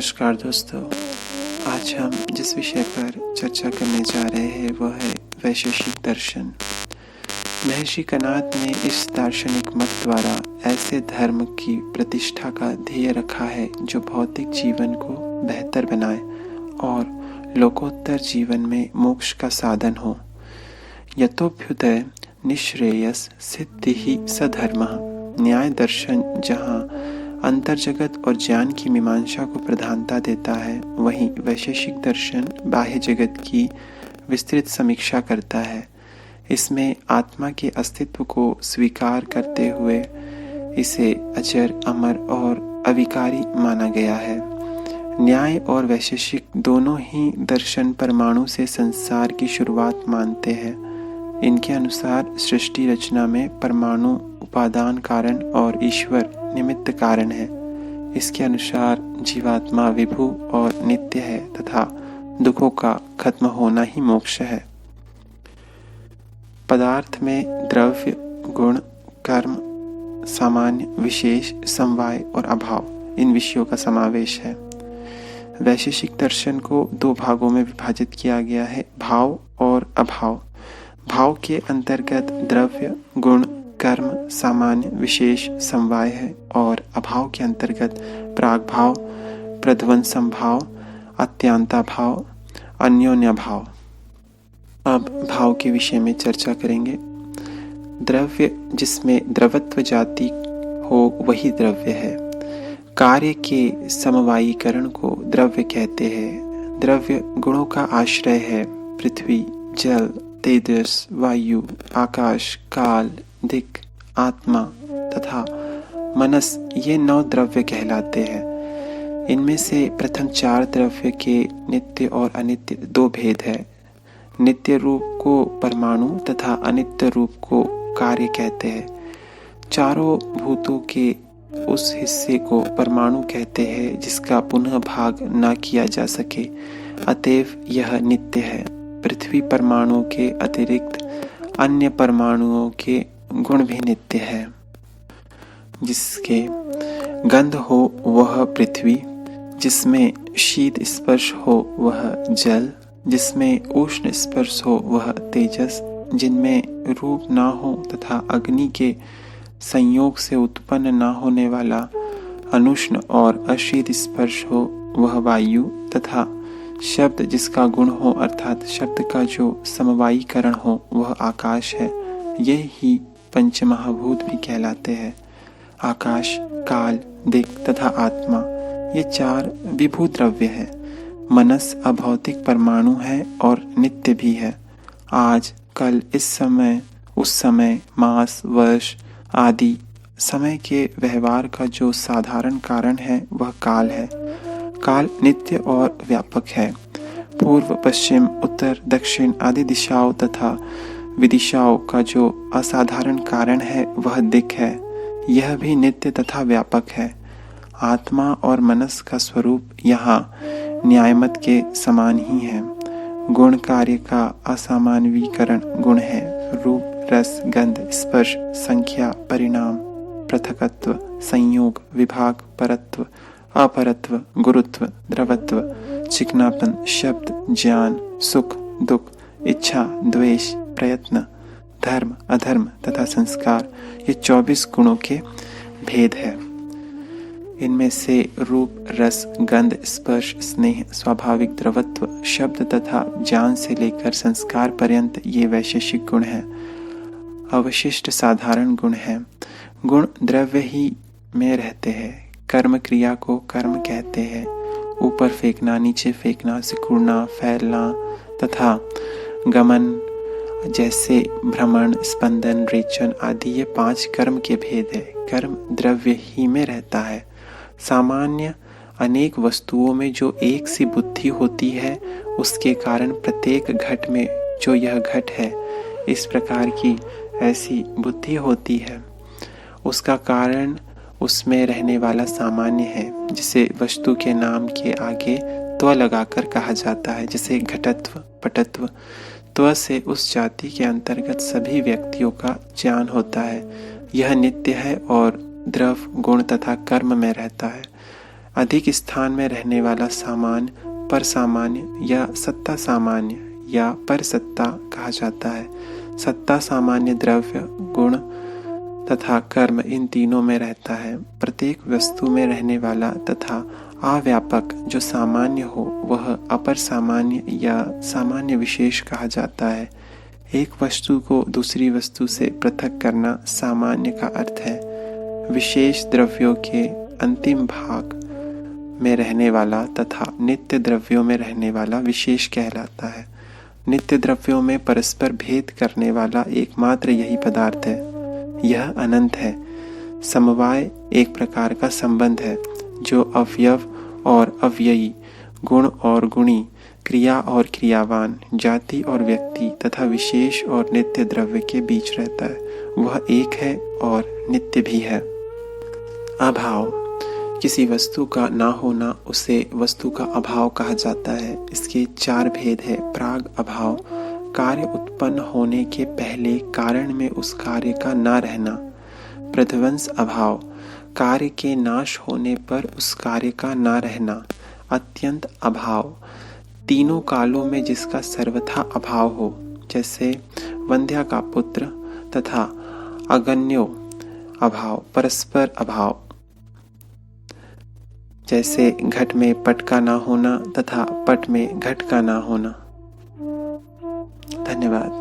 नमस्कार दोस्तों। आज हम जिस विषय पर चर्चा करने जा रहे हैं वह है वैशेषिक दर्शन। महर्षि कणाद ने इस दार्शनिक मत द्वारा ऐसे धर्म की प्रतिष्ठा का ध्येय रखा है जो भौतिक जीवन को बेहतर बनाए और लोकोत्तर जीवन में मोक्ष का साधन हो। यतोभ्युदय निःश्रेयस सिद्धिः सधर्मः। न्याय दर्शन जहाँ अंतर्जगत और ज्ञान की मीमांसा को प्रधानता देता है, वहीं वैशेषिक दर्शन बाह्य जगत की विस्तृत समीक्षा करता है। इसमें आत्मा के अस्तित्व को स्वीकार करते हुए इसे अचर, अमर और अविकारी माना गया है। न्याय और वैशेषिक दोनों ही दर्शन परमाणु से संसार की शुरुआत मानते हैं। इनके अनुसार सृष्टि रचना में परमाणु उपादान कारण और ईश्वर निमित्त कारण है। इसके अनुसार जीवात्मा विभु और नित्य है तथा दुखों का खत्म होना ही मोक्ष है। पदार्थ में द्रव्य, गुण, कर्म, सामान्य, विशेष, समवाय और अभाव, इन विषयों का समावेश है। वैशेषिक दर्शन को दो भागों में विभाजित किया गया है, भाव और अभाव। भाव के अंतर्गत द्रव्य, गुण, कर्म, सामान्य, विशेष, समवाय है और अभाव के अंतर्गत प्रागभाव, प्रध्वंसम भाव, अत्यंता भाव, अन्योन्य भाव। अब भाव के विषय में चर्चा करेंगे। द्रव्य जिसमें द्रवत्व जाति हो वही द्रव्य है। कार्य के समवायीकरण को द्रव्य कहते हैं। द्रव्य गुणों का आश्रय है। पृथ्वी, जल, तेजस, वायु, आकाश, काल, दिक्, आत्मा तथा मनस, ये 9 द्रव्य कहलाते हैं। इनमें से प्रथम 4 द्रव्य के नित्य और अनित्य 2 भेद है। नित्य रूप को परमाणु तथा अनित्य रूप को कार्य कहते हैं। चारों भूतों के उस हिस्से को परमाणु कहते हैं जिसका पुनः भाग न किया जा सके, अतएव यह नित्य है। पृथ्वी परमाणु के अतिरिक्त अन्य परमाणुओं के गुण भी नित्य है। जिसके गंध हो वह पृथ्वी, जिसमें शीत स्पर्श हो वह जल, जिसमें उष्ण स्पर्श हो वह तेजस, जिनमें रूप ना हो तथा अग्नि के संयोग से उत्पन्न ना होने वाला अनुष्ण और अशीत स्पर्श हो वह वायु, तथा शब्द जिसका गुण हो अर्थात शब्द का जो समवायीकरण हो वह आकाश है। ये ही पंचमहाभूत भी कहलाते हैं। आकाश, काल, दिक् तथा आत्मा, ये 4 विभू द्रव्य है। मनस अभौतिक परमाणु है और नित्य भी है। आज, कल, इस समय, उस समय, मास, वर्ष आदि समय के व्यवहार का जो साधारण कारण है वह काल है। काल नित्य और व्यापक है। पूर्व, पश्चिम, उत्तर, दक्षिण आदि दिशाओं तथा विदिशाओं का जो असाधारण कारण है वह दिक् है। यह भी नित्य तथा व्यापक है। आत्मा और मनस का स्वरूप यहाँ न्यायमत के समान ही है। गुण कार्य का असामान्यीकरण गुण है। रूप, रस, गंध, स्पर्श, संख्या, परिणाम, पृथकत्व, संयोग, विभाग, परत्व, अपरत्व, गुरुत्व, द्रवत्व, चिकनापन, शब्द, ज्ञान, सुख, दुख, इच्छा, द्वेष, प्रयत्न, धर्म, अधर्म तथा संस्कार, ये 24 गुणों के भेद है। इनमें से रूप, रस, गंध, स्पर्श, स्नेह, स्वाभाविक द्रवत्व, शब्द तथा ज्ञान से लेकर संस्कार पर्यंत ये वैशेषिक गुण है। अवशिष्ट साधारण गुण है। गुण द्रव्य ही में रहते हैं। कर्म क्रिया को कर्म कहते हैं। ऊपर फेंकना, नीचे फेंकना, सिकुड़ना, फैलना तथा गमन जैसे भ्रमण, स्पंदन, रेचन आदि ये 5 कर्म के भेद है। कर्म द्रव्य ही में रहता है। सामान्य अनेक वस्तुओं में जो एक सी बुद्धि होती है उसके कारण प्रत्येक घट में जो यह घट है इस प्रकार की ऐसी बुद्धि होती है, उसका कारण उसमें रहने वाला सामान्य है, जिसे वस्तु के नाम के आगे त्व लगाकर कहा जाता है। जैसे घटत्व, पटत्व, त्व से उस जाति के अंतर्गत सभी व्यक्तियों का ज्ञान होता है। यह नित्य है और द्रव, गुण तथा कर्म में रहता है। अधिक स्थान में रहने वाला सामान्य पर सामान्य या सत्ता सामान्य या पर सत्ता कहा जाता है। सत्ता सामान्य द्रव्य, गुण तथा कर्म इन तीनों में रहता है। प्रत्येक वस्तु में रहने वाला तथा अव्यापक जो सामान्य हो वह अपर सामान्य या सामान्य विशेष कहा जाता है। एक वस्तु को दूसरी वस्तु से पृथक करना सामान्य का अर्थ है। विशेष द्रव्यों के अंतिम भाग में रहने वाला तथा नित्य द्रव्यों में रहने वाला विशेष कहलाता है। नित्य द्रव्यों में परस्पर भेद करने वाला एकमात्र यही पदार्थ है। यह अनंत है। समवाय एक प्रकार का संबंध है जो अवयव और अव्ययी, गुण और गुणी, क्रिया और क्रियावान, जाति और व्यक्ति तथा विशेष और नित्य द्रव्य के बीच रहता है। वह एक है और नित्य भी है। अभाव, किसी वस्तु का ना होना उसे वस्तु का अभाव कहा जाता है। इसके 4 भेद है। प्राग अभाव, कार्य उत्पन्न होने के पहले कारण में उस कार्य का ना रहना। प्रध्वंस अभाव, कार्य के नाश होने पर उस कार्य का ना रहना। अत्यंत अभाव, तीनों कालों में जिसका सर्वथा अभाव हो, जैसे वंध्या का पुत्र तथा अगन्यो अभाव। परस्पर अभाव, जैसे घट में पट का ना होना तथा पट में घट का ना होना। धन्यवाद।